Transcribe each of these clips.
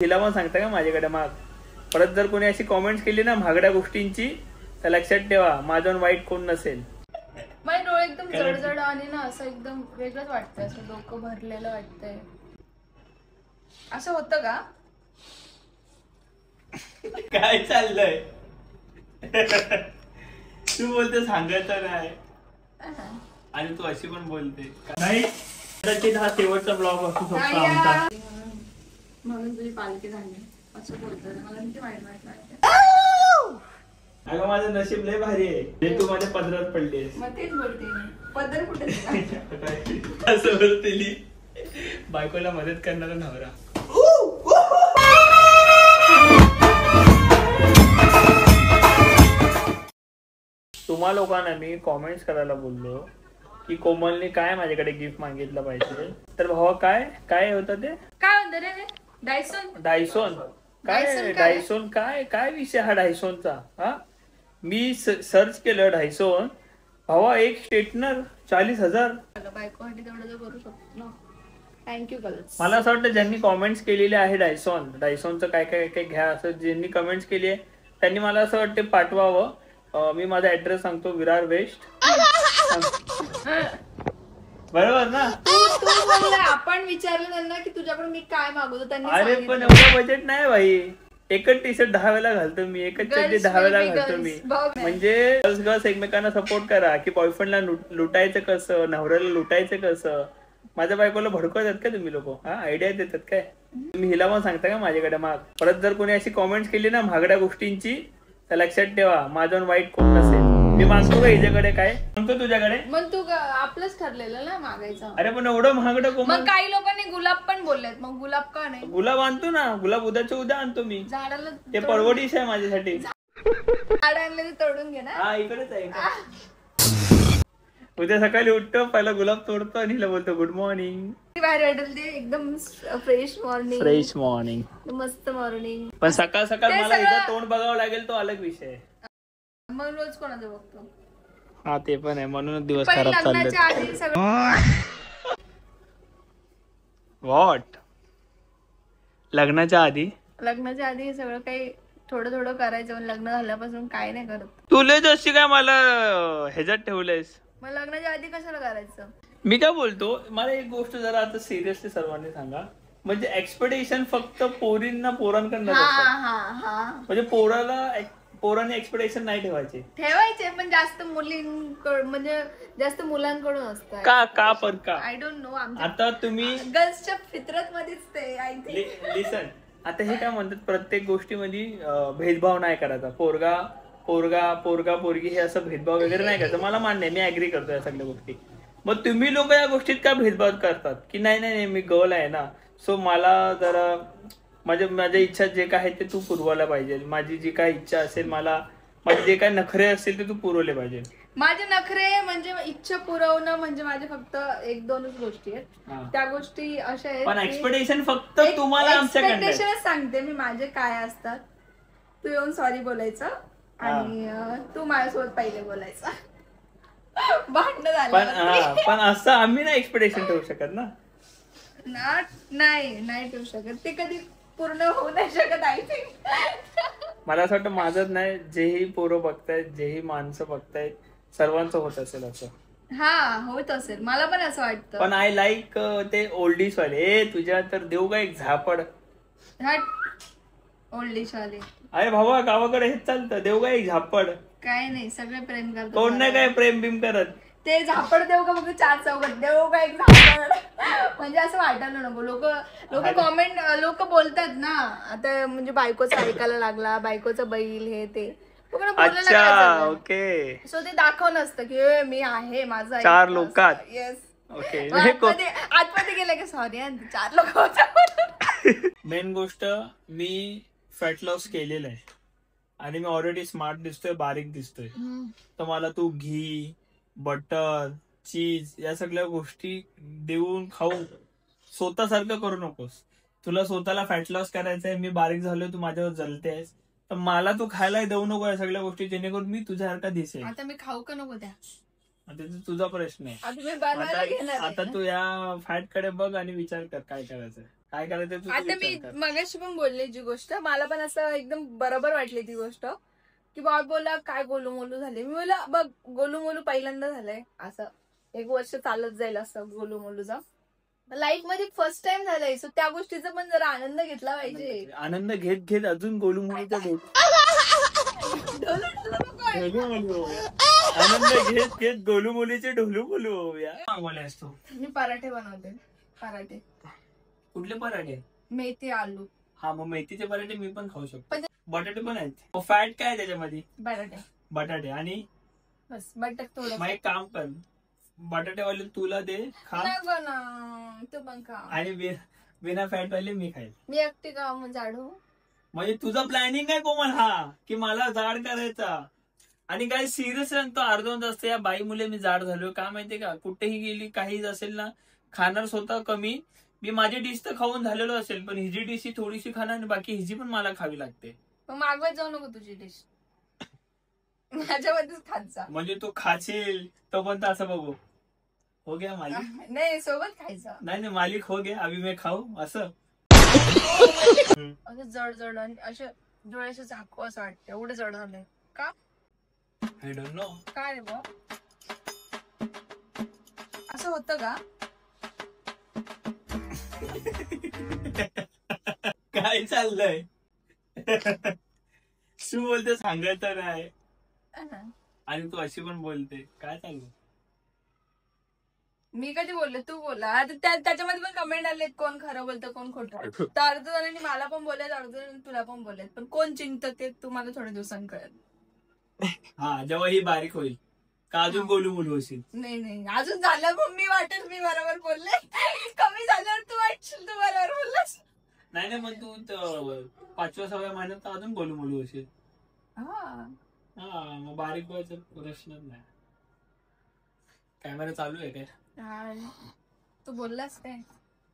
तिला पण सांगता का माझ्याकडे माग. परत जर कोणी अशी कॉमेंट्स केली ना महागड्या गोष्टींची तर लक्षात ठेवा माझ्याहून वाईट कोण नसेल. माझे डोळे एकदम जडजड आणि ना असं एकदम वेगळंच वाटतंय, असं डोकं भरलेलं वाटतंय. असं होतं का? काय चाललंय? तू बोलते सांगायचं नाही आणि तू अशी पण बोलते नाही. कदाचित हा शेवटचा ब्लॉग असू शकतो आमचा म्हणून तुझी पालखी झाली असं बोलतोय. मला किती वाईट वाटतं. अगं माझं नशीब लय भारी आहे जे तू माझ्या पदरात पडलीस. मग तेच बोलते मी, पदर कुठे असं बोलतेली बायकोला मदत करणारा नवरा. तुम्हा लोकांना मी कॉमेंट्स करायला बोललो की कोमलने काय माझ्याकडे गिफ्ट मागितलं पाहिजे. तर भावा काय काय होतं ते काय म्हणतो रे? डायसॉन काय डायसॉन काय काय विषय हा डायसॉनचा. हा मी सर्च केलं डायसॉन भावा एक स्ट्रेटनर 40,000. बायकोसाठी तेवढं करू शकतो ना. Thank you girls. मला असं वाटतं ज्यांनी कॉमेंट्स केलेले आहे डायसॉनचं काय काय काय घ्या असं ज्यांनी कमेंट्स केली आहे त्यांनी मला असं वाटतं पाठवावं. मी माझा ऍड्रेस सांगतो विरार वेस्ट. बरोबर ना? आपण विचारलं त्यांना की तुझ्याकडून मी काय मागवतो त्यांनी. अरे पण एवढं बजेट नाही भाई. एकच टी शर्ट 10 वेळा घालतो मी, एकच चड्डी 10 वेळा घालतो मी. म्हणजे गर्ल्स एकमेकांना सपोर्ट करा की बॉयफ्रेंडला लुटायचं कसं, नवऱ्याला लुटायचं कसं. माझ्या बायकोला भडकवतात का तुम्ही लोक? हा आयडिया देतात काय तुम्ही? हिला पण सांगता का माझ्याकडे माग. परत जर कोणी अशी कॉमेंट्स केली ना महागड्या गोष्टींची तर लक्षात ठेवा माझ्याहून वाईट कोण नसेल. मी मागतो का हिच्याकडे काय सांगतो तुझ्याकडे? मग तू आपलंच ठरलेलं ना मागायचं. अरे पण एवढं महागडं कोण? मग काही लोकांनी गुलाब पण बोललेत, मग गुलाब का नाही? गुलाब आणतो ना, गुलाब उद्याच्या उद्या आणतो मी. झाडाला ते परवडीश आहे माझ्यासाठी. झाड आणले ते तोडून घे ना. हा इकडेच आहे. उद्या सकाळी उठतो पहिला गुलाब तोडतो आणि हिला बोलतो गुड मॉर्निंग. बाहेर वाटेल ते एकदम फ्रेश मॉर्निंग मस्त मॉर्निंग. पण सकाळ सकाळ मला हिचं तोंड बघावं लागेल तो अलग विषय आहे. मग रोज कोणाचं बघतो? हा ते पण आहे म्हणूनच दिवस खराब चालले. व्हॉट लग्नाच्या आधी सगळं काही थोडं थोडं करायचं. लग्न झाल्यापासून काय नाही करत. तुला जशी काय मला ह्याच्यात ठेवलंयस. मग लग्नाच्या आधी कशाला करायचं? मी काय बोलतो मला एक गोष्ट जरा आता सिरियसली सर्वांनी सांगा. म्हणजे एक्सपेक्टेशन फक्त पोरांकडनं म्हणजे पोरांनी एक्सपेक्टेशन नाही ठेवायचे पण जास्त म्हणजे जास्त मुलांकडून असतं. का पण का आय डोंट नो. आता तुम्ही गर्ल्सच्या फितरत मध्येच ते आय थिंक. लिसन आता हे काय म्हणतात प्रत्येक गोष्टीमध्ये भेदभाव नाही करायचा. पोरगा पोरगी हे असं भेदभाव वगैरे नाही करायचं. मला मान्य आहे, मी ऍग्री करतो या सगळ्या गोष्टी. मग तुम्ही लोक या गोष्टीत का भेदभाव करतात की नाही मी गर्ल आहे ना सो मला जरा माझ्या इच्छा जे काय आहे ते तू पुरवायला पाहिजे. माझी जी काय इच्छा असेल माझे जे काय नखरे असतील ते तू पुरवले पाहिजे. माझे नखरे म्हणजे इच्छा पुरवणं म्हणजे माझे फक्त 1-2च गोष्टी आहेत. त्या गोष्टी अशा आहेत पण एक्सपेक्टेशन फक्त तुम्हाला आमच्याकडे सांगते मी माझे काय असतात. तू येऊन सॉरी बोलायचं आणि तू माझ्यासोबत पहिले बोलायचं. भांडण झालं पण असं आम्ही नाही एक्सपेक्टेशन ठेवू शकत ना. नाही ठेवू शकत. ते कधी पूर्ण होऊ नाही शकत. आय थिंक मला असं वाटतं माझंच नाही जेही पोरं बघतायत जेही माणसं बघतायत सर्वांचं होत असेल असं. होत असेल. मला पण असं वाटतं. पण आय लाईक ते ओल्डीज वाले. तुझ्या तर देऊ का एक झापड. ओल्डीज वाले अरे भावा गावाकडे हेच चालतं. देऊ का एक झापड. काय नाही सगळे प्रेम करतात. कोण नाही काय प्रेम बिम करत. ते झापड देऊ का बघ 4 चौघात देऊ का एक झापड. म्हणजे असं वाटायला नको. लोक बोलतात ना आता म्हणजे बायकोचं ऐकायला लागला बायकोचं बैल हे ते अच्छा ओके. सो ते दाखव नसतं की मी आहे माझं 4 लोकात. Yes okay. आतमध्ये गेलं की सॉरी 4 लोक. मेन गोष्ट मी फॅट लॉस केलेलं आहे आणि मी ऑलरेडी स्मार्ट दिसतोय बारीक दिसतोय. तर मला तू घी बटर चीज या सगळ्या गोष्टी देऊन खाऊन स्वतःसारखं करू नकोस. तुला स्वतःला फॅट लॉस करायचंय. मी बारीक झालोय तू माझ्यावर जलतेस तर मला तू खायला देऊ नको या सगळ्या गोष्टी जेणेकरून मी तुझ्यासारखा दिसेल. आता मी खाऊ का नको त्या? आता तुझा प्रश्न आहे. आता तू या फॅट कडे बघ आणि विचार कर काय करायचंय. काय करायचं तू आता मी मगाशी पण बोलले जी गोष्ट, मला पण असं एकदम बरोबर वाटली ती गोष्ट, की बॉय बोला काय गोलू मोलू झाले. मी बोला बघ गोलू मोलू पहिल्यांदा झालंय, असं 1 वर्ष चालत जाईल असं गोलू मोलूचा. लाईफ मध्ये फर्स्ट टाइम झालंय, सो त्या गोष्टीचा पण जरा आनंद घेतला पाहिजे. आनंद घेत घेत अजून गोलू मोलूचा आनंद घेत घेत गोलू मोलीचे ढोलू बोलू होऊया. बोलायस तू? मी पराठे बनवते. पराठे कुठले पराठे? मेथी आलू. हा मग मेथीचे पराठे मी पण खाऊ शकतो. बटाटे पण आहेत. फॅट काय त्याच्यामध्ये? बटाटे आणि बस बटाटे थोडं. मग एक काम कर, बटाटे वाले तुला दे खा, तू पण खा, आणि बिना फॅट वाले मी खाईल. मी एकटी का जाडू? म्हणजे तुझा प्लॅनिंग आहे कोमल हा, की मला जाड करायचा. आणि काय सिरियस सांगतो, अर्धवट असतं या बाई मुले मी जाड झालोय. का माहितीये का, कुठेही गेली काहीच असेल ना, खाणार स्वतः कमी. मी माझी डिश तर खाऊन झालेलो असेल, पण हिजी डिश ही थोडीशी खाणार आणि बाकी हिजी पण मला खावी लागते. मग मागवत जाऊ नको तुझी डिश, माझ्यामध्येच खात जा. म्हणजे तू खाशील तो पण असं बघू हो गया मालिक. नाही सोबत खायचं. नाही मालिक हो गया अभी मैं खाऊ असं. जड जड आणि असे डोळ्याचे झाकू असं वाटतं, एवढं जड झालंय का? I don't no. काय रे बा, असं होतं का? काय चाललंय? तू बोलते सांगायचं नाही आणि तू अशी पण बोलते, काय चाललं? मी कधी बोलले, तू बोला. आता त्याच्यामध्ये पण कमेंट आलेत कोण खरं बोलतं कोण खोटं. तर अर्ध जणांनी मला पण बोललेत, अर्ध जणांनी तुला पण बोललेत, पण कोण चिंतत ते तुम्हाला थोड्या दिवसांनी कळेल. हा जेव्हा ही बारीक होईल का अजून गोलू मोलू होशील. नाही अजून झालं मग मी वाटेल मी बरोबर बोलले, कमी झाल्यावर तू वाटशील तू बरोबर बोललास. नाही मग तू 5व्या-6व्या महिन्यात अजून गोलू मोलू होशील. हा मग बारीक व्हायचा प्रश्नच नाही. कॅमेरा चालू आहे काय? तू बोललास काय?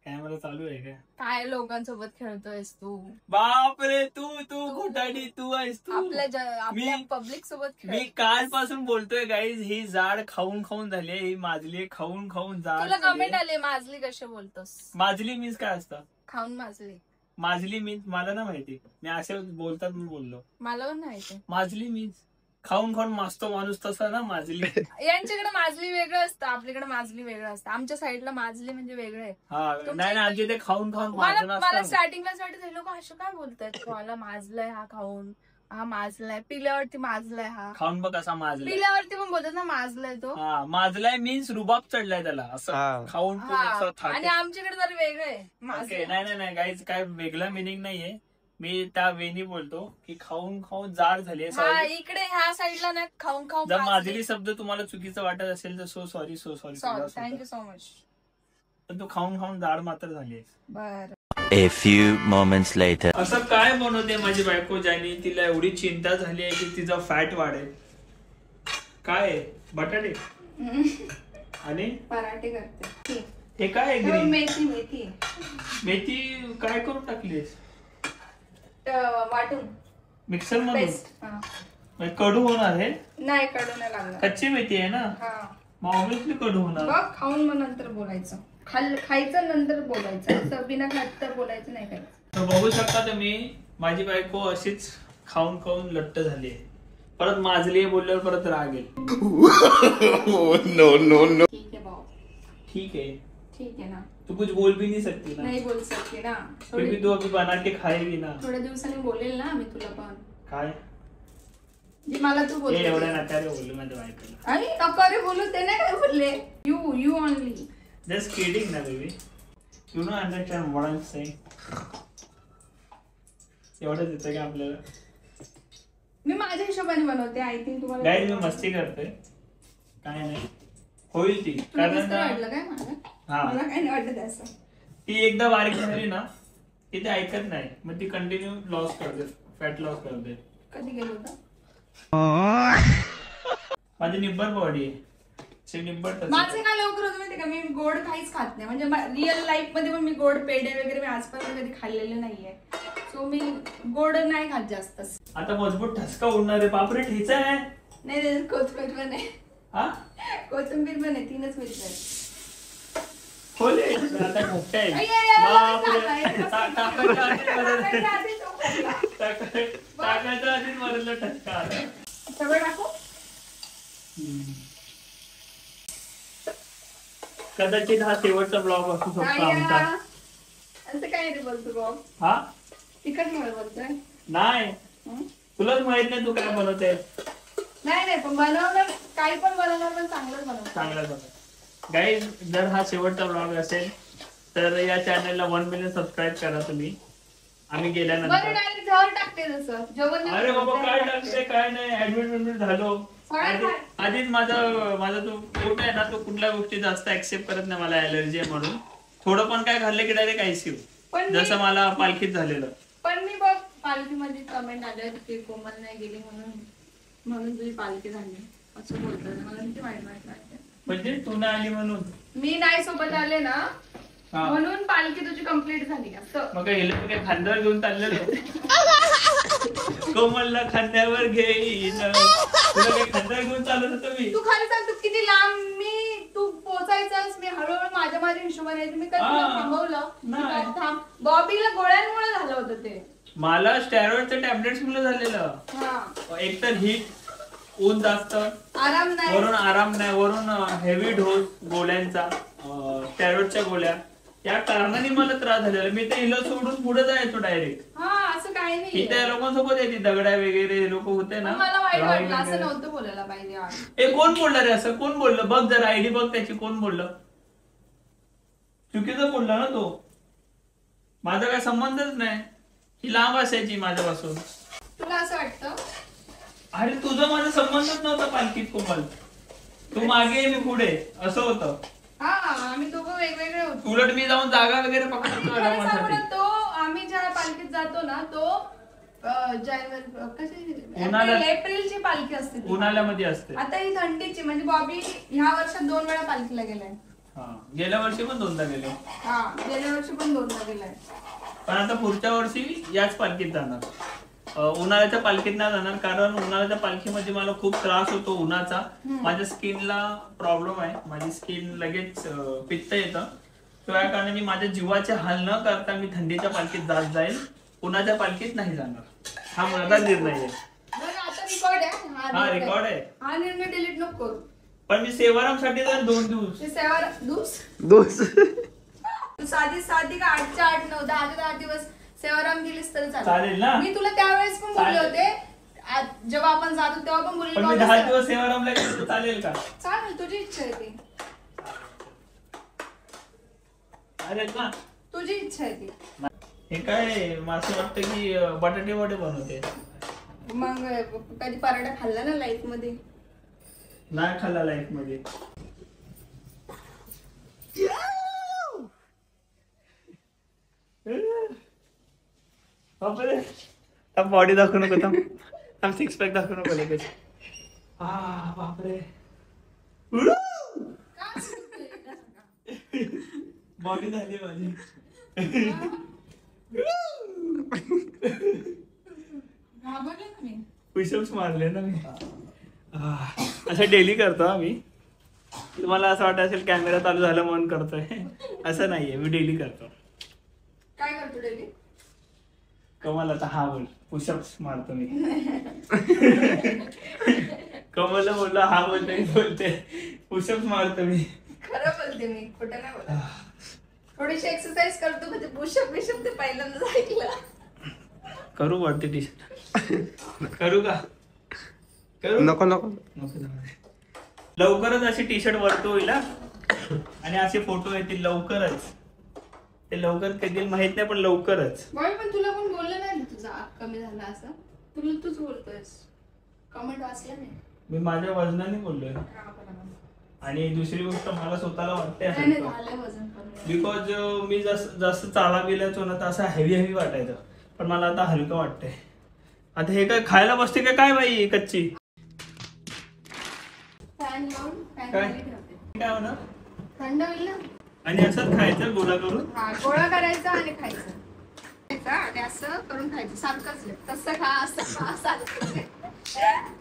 कॅमेरा चालू आहे काय लोकांसोबत खेळतोयस तू? बापरे, तू खोटाडी तू आहेस. तू आपल्या पब्लिक सोबत मी कालपासून बोलतोय गाईज, ही जाड खाऊन खाऊन झाली, ही माजली खाऊन खाऊन जाड. तुला कमेंट आले माजली कसे बोलतोस? माजली मीन्स काय असतं? खाऊन माजली. माजली मीन्स मला ना माहिती, मी असे बोलतात मी बोललो. मला पण माहिती. माजली मीन्स खाऊन खाऊन माजतो माणूस, तसा ना माजली. यांच्याकडे माजली वेगळं असतं, आपल्याकडे माजली वेगळं असतं. आमच्या साईडला माजली म्हणजे वेगळं आहे. हा नाही आमच्या इथे खाऊन खाऊन मला स्टार्टिंगलाच वाटत हे लोक असं काय बोलतात, मला माजलंय हा खाऊन, हा माजलाय, पिल्यावरती माजलाय, हा खाऊन बघ कसा माजलाय. पिल्यावरती पण बोलतात ना माजलाय तो. हा माजलाय मीन्स रुबाब चढलाय त्याला, असं खाऊन. आणि आमच्याकडे जर वेगळं आहे. नाही गाईज, काय वेगळा मिनिंग नाहीये. मी त्या वेनी बोलतो की खाऊन खाऊन जाड झाली. इकडे ह्या साईडला ना खाऊन खाऊन. जर माजली शब्द तुम्हाला चुकीचं वाटत असेल तर so sorry. Thank you so much. पण तू खाऊन खाऊन जाड मात्र झाली. बरं. A few moments later. असं काय बनवते माझी बायको ज्याने तिला एवढी चिंता झाली आहे की तिचा फॅट वाढेल? काय बटाटे आणि पराठे करते. हे काय ग्रीन? मेथी काय करून टाकलीस? वाटून मिक्सर मध्ये. कडू होणार हे? नाही कडू नाही लागणार, कच्ची मेथी आहे ना, मग ऑब्विसली कडू होणार. बघ खाऊन मग नंतर बोलायचं, खायचं नंतर बोलायचं, असं बिना खात तर बोलायचं नाही खायचं. तर बघू शकता तुम्ही, माझी बायको अशीच खाऊन खाऊन लट्ट झाली आहे. परत माजली बोलल्यावर परत राग येईल. नो. ठीक आहे भाऊ, ठीक है ना. तू कुछ बोल भी नहीं सकती ना. नहीं बोल सकते ना. क्योंकि तू अभी बना के खाएगी ना. थोड्या दिवसांनी बोलेल ना मी तुला पण. काय जी मला तू बोलते. एवढ्या नकारे बोललो माझ्या बायकोला. अरे नकारे बोलू ते नाही काय बोलले. You only. जस्ट किडिंग ना baby. You know understand what I am saying. एवढंच येतं की आपल्याला. मी माझ्या हिशोबाने बनवते. आय थिंक तुम्हाला गाईज मी मस्ती करते, काय नाही होईल ती. कारण काय मला काय नाही वाटत असं. ती एकदा बारीक झाली ना की ते ऐकत नाही, मग ती कंटिन्यू लॉस करते, फॅट लॉस करते. कधी गेलो होता? माझी निब्बर बॉडी आहे. माझं काय लवकर होतं माहिती का, मी गोड काहीच खात नाही. म्हणजे रिअल लाईफ मध्ये पण मी गोड पेढे वगैरे मी आजपर्यंत कधी खाल्लेले नाहीये. सो मी गोड नाही खात जास्त. आता मजबूत ठसका उडणार आहे. बापरे ठेचा आहे. नाही कोथिंबीर पण आहे. हा कोथिंबीर पण आहे. 3च मिरच्या आहेत. आता मोठे आहे. टाकायच्या आधीच मरलं ठसका आला. सगळं टाकू. कदाचित हा शेवटचा ब्लॉग असू शकतो आमचा. असं काय रे बोलतो ब्लॉग? हा तिखट मुळे बोलतोय. नाही तुलाच माहित नाही तू काय बनवते. नाही पण बनवणार काही पण बनवणार पण चांगलंच बनवणार. गाईज जर हा शेवटचा ब्लॉग असेल तर या चॅनलला 1 मिलियन सबस्क्राईब करा तुम्ही. आम्ही गेल्यानंतर डायरेक्ट जवळ टाकते जसं जेवण. अरे बाबा काय टाकते काय नाही ऍडमिट झालो. आधीच माझा तो पोट आहे ना तो कुठल्या गोष्टी जास्त ऍक्सेप्ट करत नाही. मला ऍलर्जी आहे म्हणून थोडं पण काय खाल्लं की डायरेक्ट आयसीयू जसं मला पालखीत झालेलं. पण मी बघ पालखीमध्ये कमेंट आले की कोमल नाही गेली म्हणून तुझी पालखी झाली असं बोलतात. मला किती वाईट वाटतं. म्हणजे तू नाही आली म्हणून मी नाही सोबत आले ना म्हणून पालखी तुझी कंप्लीट झाली असं. मग काय खांद्यावर घेऊन चाललेलो. कोमलला खांद्यावर घेईन तुला काही खांद्यावर घेऊन चालत होतो मी. तू खरं सांग तू किती लांब तू पोचायचास. मी हळूहळू माझ्या हिशोबाने मी कधी थांबवलं. थांब बॉबीला गोळ्यांमुळे झालं होतं ते. मला स्टेरॉइडच्या टॅबलेट्स मुळे झालेलं. एकतर हीट ऊन जास्त आराम नाही वरून हेवी डोस गोळ्यांचा स्टेरॉइडच्या गोळ्या या कारणाने मला त्रास झालेला. मी ते हिला सोडून पुढे जायचो डायरेक्ट. असं काही नाही. इथे लोकांसोबत येते दगड्या वगैरे लोक होते ना. मला वाईट वाटलं असं नव्हतं बोलायला पाहिजे. कोण बोललं रे असं कोण बोललं बघ जरा आयडी बघ त्याची कोण बोललं. चुकीचं बोलला ना तो. माझा काय संबंधच नाही. ही लांब असायची माझ्यापासून. तुला असं वाटतं? अरे तुझं माझा संबंधच नव्हता पालखीत कोमल. तू मागे मी पुढे असं होतं. आम्ही दोघं वेगवेगळे होतो. उलट मी जाऊन जागा वगैरे पकडतो. तो आम्ही ज्या पालखीत जातो ना तो एप्रिलची पालखी असते. उन्हाळ्यामध्ये असते. आता ही थंडीची म्हणजे बॉबी ह्या वर्षात 2 वेळा पालखीला गेलाय. गेल्या वर्षी पण 2दा गेले. गेल्या वर्षी पण 2दा गेलाय. पण आता पुढच्या वर्षी याच पालखीत जाणार. उन्हाळ्याच्या पालखीत नाही जाणार कारण उन्हाळ्याच्या पालखीमध्ये मला खूप त्रास होतो उन्हाचा. माझ्या स्किनला प्रॉब्लेम आहे. माझी स्किन लगेच पित्त येतं. त्या कारणाने माझ्या जीवाचे हाल न करता मी थंडीच्या पालखीत जात जाईल. उन्हाच्या पालखीत नाही जाणार. हा माझा निर्णय आहे. रेकॉर्ड आहे. हा निर्णय डिलीट नको करू. पण मी सेवाराम साठी जाईल 2 दिवस. तू साधी का 8च्या 8 9 10च्या 10 दिवस सेवाराम गेलीस तर चालेल ना. मी तुला त्यावेळेस पण बोलले होते जेव्हा आपण जातो तेव्हा पण बोलले. 10 दिवस सेवारामला गेलो तर चालेल का? चालेल तुझी इच्छा आहे ती. चालेल ना तुझी इच्छा आहे ती. हे काय असं वाटतं की बटाटे वडे बनवते. मग कधी पराठा खाल्ला ना लाईफ मध्ये? नाही खाल्ला लाईफ मध्ये. बॉडी दाखवू नको. थांब 6 पॅक दाखवू नको लगेच. बापरे बॉडी झाली माझी. पुशअप्स मारले ना मी. असं डेली करतो आम्ही. तुम्हाला असं वाटत असेल कॅमेरा चालू झाला म्हणून करतोय. असं नाहीये मी डेली करतो. काय करतो डेली? कमल आता हा बोल पुशअप्स मारतो मी. कमलला बोललो हा बोलते पुशअप्स मारतो मी. खरं बोलते मी खोटं नाही बोलत. थोडीशी एक्सरसाइज करतो म्हणजे पुशअप ते पहिल्यांदाच ऐकलं. करू वरती टी शर्ट करू का? करू नको लवकरच अशी टी शर्ट वरतो होईल आणि असे फोटो येतील लवकरच. ते लवकर कधी माहित नाही पण लवकरच. पण तुला पण बोललं नाही तुझा आग कमी झाला असं. तूच बोलतोयस. कमेंट वाचलं नाही मी. माझ्या वजनाने बोललोय. आणि दुसरी गोष्ट मला स्वतःला वाटते बिकॉज मी जास्त चाला गेल्याचो ना तर असं हेवी वाटायचं. पण मला आता हलकं वाटतंय. आता हे काय खायला बसते काय बाई कच्ची? काय होणार? थंड होईल ना. आणि असंच खायचं गोळा करून. गोळा करायचा आणि खायचं आणि असं करून खायचं. सारखंच तसं खा असं खा.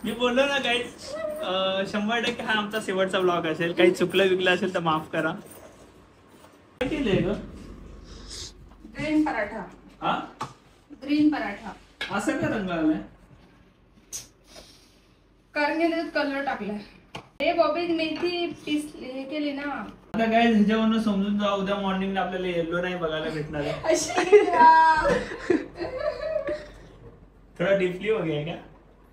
मी बोललो ना काही 100% हा आमचा शेवटचा ब्लॉग असेल. काही चुकलं विकलं असेल तर माफ करा. काय केलंय ग? ग्रीन पराठा. हा ग्रीन पराठा. असं का रंग आलाय? कारण की त्याच्यात कलर टाकलाय. हे बॉबी मेथी पीस हे केली ना. आता काय ह्याच्यावरून समजून जा, उद्या मॉर्निंगला आपल्याला येल्लो नाही बघायला भेटणार आहे. थोडा डीपली वगैरे का?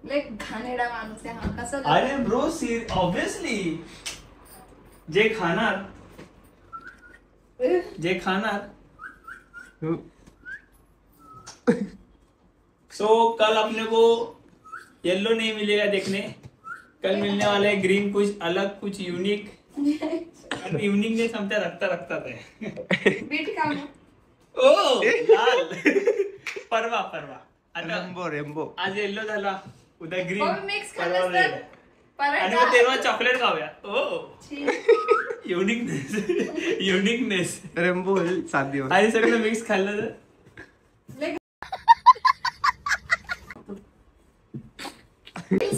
लय घाणेरडा माणूस आहे हा. कसं अरे ब्रो ऑब्विसली जे खाणार सो कल अपने को येलो नहीं मिलेगा देखने, कल मिलने वाला है ग्रीन, कुछ अलग, कुछ यूनिक. युनिकनेस आमच्या रक्तात आहे. बीट का ओ लाल. परवा आता रेम्बो आज येल्लो झाला, उद्या ग्रीन, मिक्स परवा खाल्लं रेड, आणि मग तेव्हा चॉकलेट खाऊया. ओ युनिकनेस रेम्बो 7 दिवस आणि सगळं मिक्स खाल्लं तर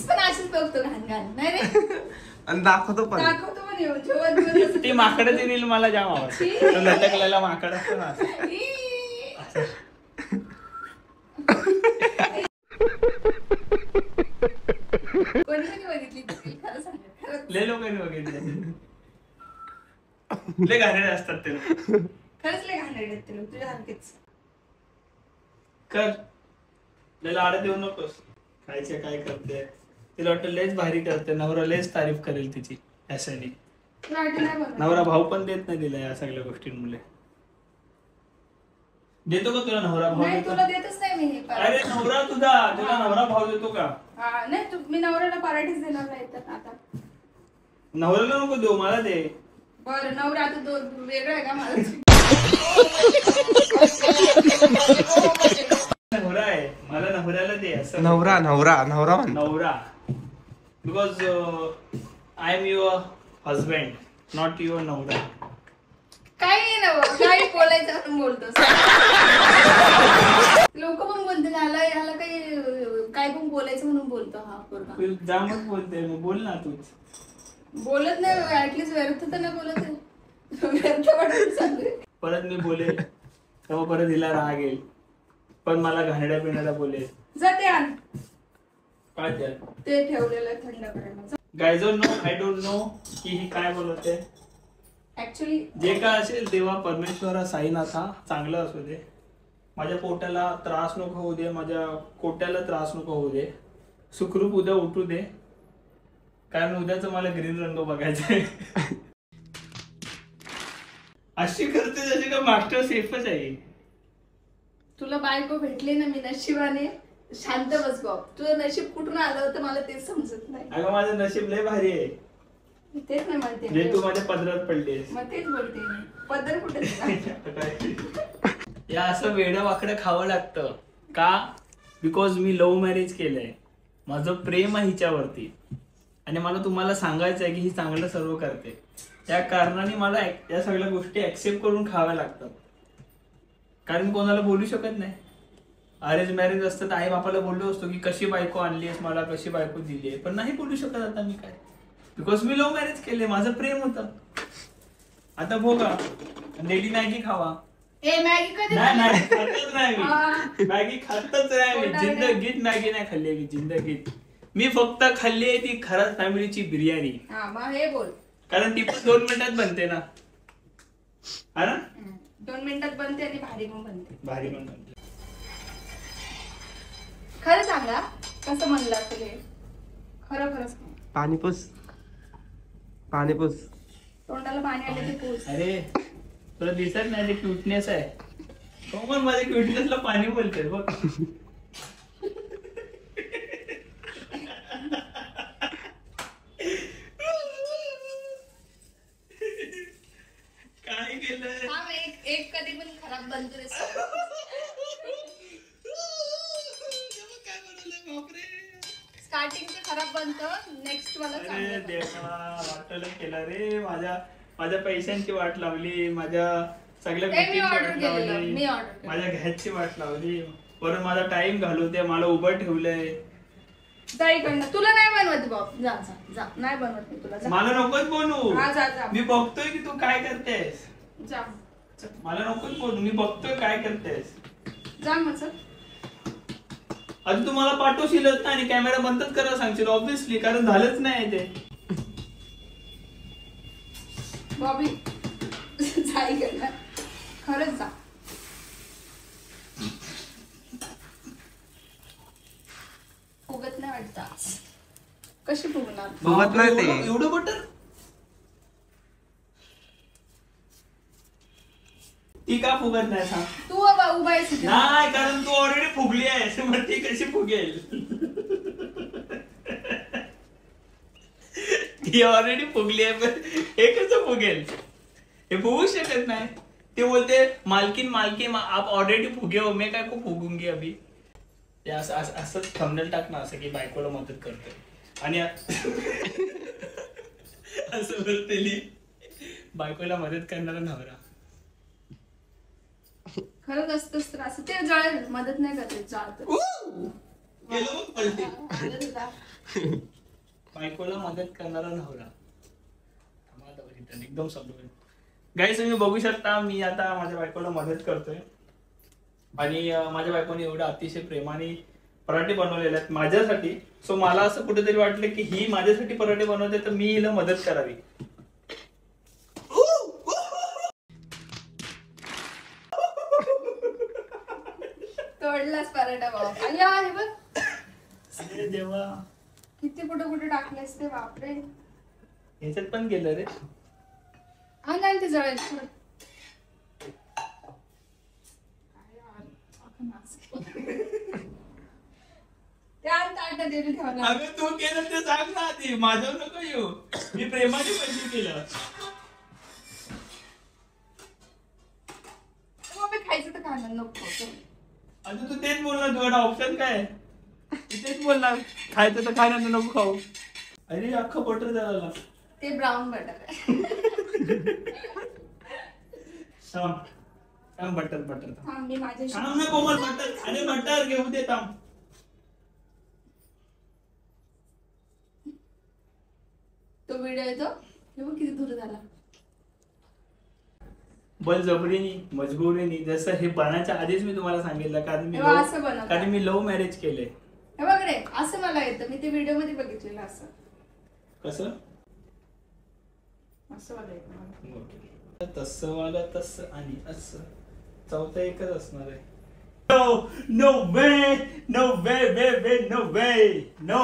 पण अशीच बघतो घाण घाण नाही रे. आणि दाखवतो पण येऊ जेवण ती माकडाची रील मला जाम आवडते. तो लटकलेला माकड असतो ना असं. कोणी बघितली खरं सांग. लय लोकांनी बघितले. लय घाणेरडे असतात ते लोक. खरंच लय घाणेरडे आहेत ते लोक. तुझ्या सारखेच कर लय लाड देऊ नकोस. खायचे काय करते तिला वाटतं लयच भारी करते, नवरा लयच तारीफ करेल तिची अशाने. नवरा भाव पण देत नाही तिला या सगळ्या गोष्टींमुळे. देतो का तुला नवरा भाव? नाही देतो? तुला देतच नाही मी हे अरे नवरा तुला नवरा भाव देतो का? नाही मी नवऱ्याला पराठीच देणार नाही तर आता. नवऱ्याला नको देऊ, मला दे. बरं नवरा आता वेगळं आहे का मला? नवरा आहे, मला नवऱ्याला दे असं. नवरा म्हण. नवरा because I am your husband, not your नवरा. काही काही बोलायचं म्हणून बोलतोस. लोक पण बोलते ह्याला काही काय पण बोलायचं म्हणून बोलतो हा पोरगा. तू जामच बोलते, मग बोल ना तूच. बोलत नाही ऍटलीस्ट व्यर्थ तर नाही बोलत आहे. व्यर्थ वाटत चालू आहे. परत मी बोलेल तेव्हा परत हिला राग येईल, पण मला घाणेरड्या पिण्याला बोलेल. जा ते आण. काय ते ठेवलेलं थंड करायला. Guys no, I don't know की ही काय बोलते. ऍक्च्युली जे काय असेल तेव्हा परमेश्वरा साईनाथा चांगलं असू दे. माझ्या पोटाला त्रास नको होऊ दे, माझ्या कोट्याला त्रास नको होऊ दे. सुखरूप उद्या उठू दे, कारण उद्याच मला ग्रीन रंग बघायचा आहे. अशी करते जशी का मागच्या सेफच आहे. तुला बायको भेटली ना मी नशिबाने. शांत बस बाब. तुझं नशीब कुठून आलं होतं मला तेच समजत नाही. अगं माझं नशीब लय भारी आहे. तेच नाही म्हणते. जे तू माझ्या पदरात पडलीस. मग तेच बोलते मी. पदर कुठे? या असं वेडं वाकडं खावं लागतं का? बिकॉज मी लव्ह मॅरेज केलंय. माझं प्रेम आहे हिच्यावरती आणि मला तुम्हाला सांगायचं आहे की ही चांगलं सर्व करते. त्या कारणाने मला या सगळ्या गोष्टी ऍक्सेप्ट करून खाव्या लागतात, कारण मी कोणाला बोलू शकत नाही. अरेंज मॅरेज असतं तर आई बापाला बोललो असतो की कशी बायको आणलीस मला, कशी बायको दिली आहे, पण नाही बोलू शकत आता मी. काय बिकॉज मी लव्ह मॅरेज केले, माझं प्रेम होतं. आता बघा डेली मॅगी खावा. मॅगी कधी नाही खातच नाही मी. मॅगी खातच नाही मी. जिंदगीत मॅगी नाही खाल्ली मी जिंदगीत. मी फक्त खाल्ली आहे ती खराब फॅमिलीची बिर्याणी. हे बोल, कारण ती पण 2 मिनिटात बनते ना. हा ना, 2 मिनिटात बनते आणि भारी पण बनते. भारी पण बनते. खरं सांगा कसं म्हणलं असेल हे? खरं सांग. पाणी पुस. तोंडाला पाणी आले ते पूस. अरे तुला दिसत नाही ते क्यूटनेस आहे. हो पण माझ्या क्यूटनेसला पाणी बोलते बघ. काय केलं? एक कधी पण खराब बनतो रे. स्टार्टिंगचं खराब बनतं, नेक्स्ट वाला चांगलं बनतं. वाटलं केला रे. माझ्या पैशांची वाट लावली, माझ्या सगळ्या मी गोष्टींची ऑर्डर वाट केलेलं. लावली, माझ्या घ्यायची वाट लावली. परत माझा टाइम घालवते, मला उभं ठेवलंय. जा इकडनं. तुला नाही बनवत बाप. जा जा जा. नाही बनवत मी तुला. जा. मला नकोच बनवू. जा जा मी बघतोय की तू काय करतेस. जा. मला नको बोलू, मी बघतोय काय करतेस. जा मग चल. आता तुम्हाला पाठवशीलच ना आणि कॅमेरा बंदच करायला सांगशील ऑब्विसली, कारण झालंच नाही ते. बॉबी जाई करणार खरंच जा. फुगत नाही वाटत. कशी फुगणार? फुगत नाही ते. एवढं बटर ती का फुगत नाही सांग. तू उभा आहेस इथे. नाही, कारण तू ऑलरेडी फुगली आहेस, मग ती कशी फुगेल. ती ऑलरेडी फुगली आहे, पण हे कसं फुगेल? हे फुगू शकत नाही. ते बोलते मालकीन आप ऑलरेडी फुगे हो, मैं काय को फुगूंगी अभी. ते असं थंबनेल टाक ना, असं की बायकोला मदत करतोय आणि असं बोलते बायकोला मदत करणारा नवरा. खरंच असतंच तर असं ते जळेल. मदत नाही करते जाळत. बायकोला मदत करणारा नवरा एकदम समजून. गाईस तुम्ही बघू शकता, मी आता माझ्या बायकोला मदत करतोय आणि माझ्या बायकोने एवढं अतिशय प्रेमाने पराठे बनवलेले आहेत माझ्यासाठी. सो मला असं कुठेतरी वाटलं की ही माझ्यासाठी पराठे बनवते तर मी हिला मदत करावी. तोडलाच पराठा बाबा. अय्या हे बघ अरे देवा, किती कुठे टाकलेस ते. बापरे, ह्याच्यात पण गेलं रे. हा नाही ते जळेल. अगं तू केलं ते सांग ना आधी, माझ्यावर नको येऊ. मी प्रेमाने पैसे केलं. मग खायचं तर खाणार नको. आता तू तेच बोलणार, तुझा ऑप्शन काय? तेच बोलणार खायचं तर खायला नको खाऊ. अरे अख्खं बटर झालं. ते ब्राऊन बटर आहे. बटर थांब मी माझ्याशी. थांब ना कोमल, बटर. अरे बटर घेऊ दे, थांब. तो व्हिडिओ येतो हे बघ किती दूर झाला. बलजबरीने मजबुरीने, जसं हे बनायच्या आधीच मी तुम्हाला सांगितलं, कारण मी लव्ह मॅरेज केले. हे बघ रे, असं मला येतं. मी ते व्हिडिओ मध्ये बघितलेलं. असं कसं असं मला येतं. तसं वाला तसं आणि असं चौथं एकच असणार आहे. नो वे नो वे वे वे नो वे नो.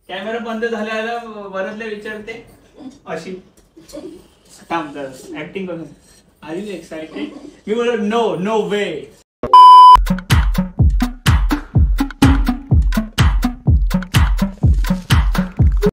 कॅमेरा बंद झाल्याला वरतले विचारते अशी ऍक्टिंग करून. R you excited? मी बोललो नो वे.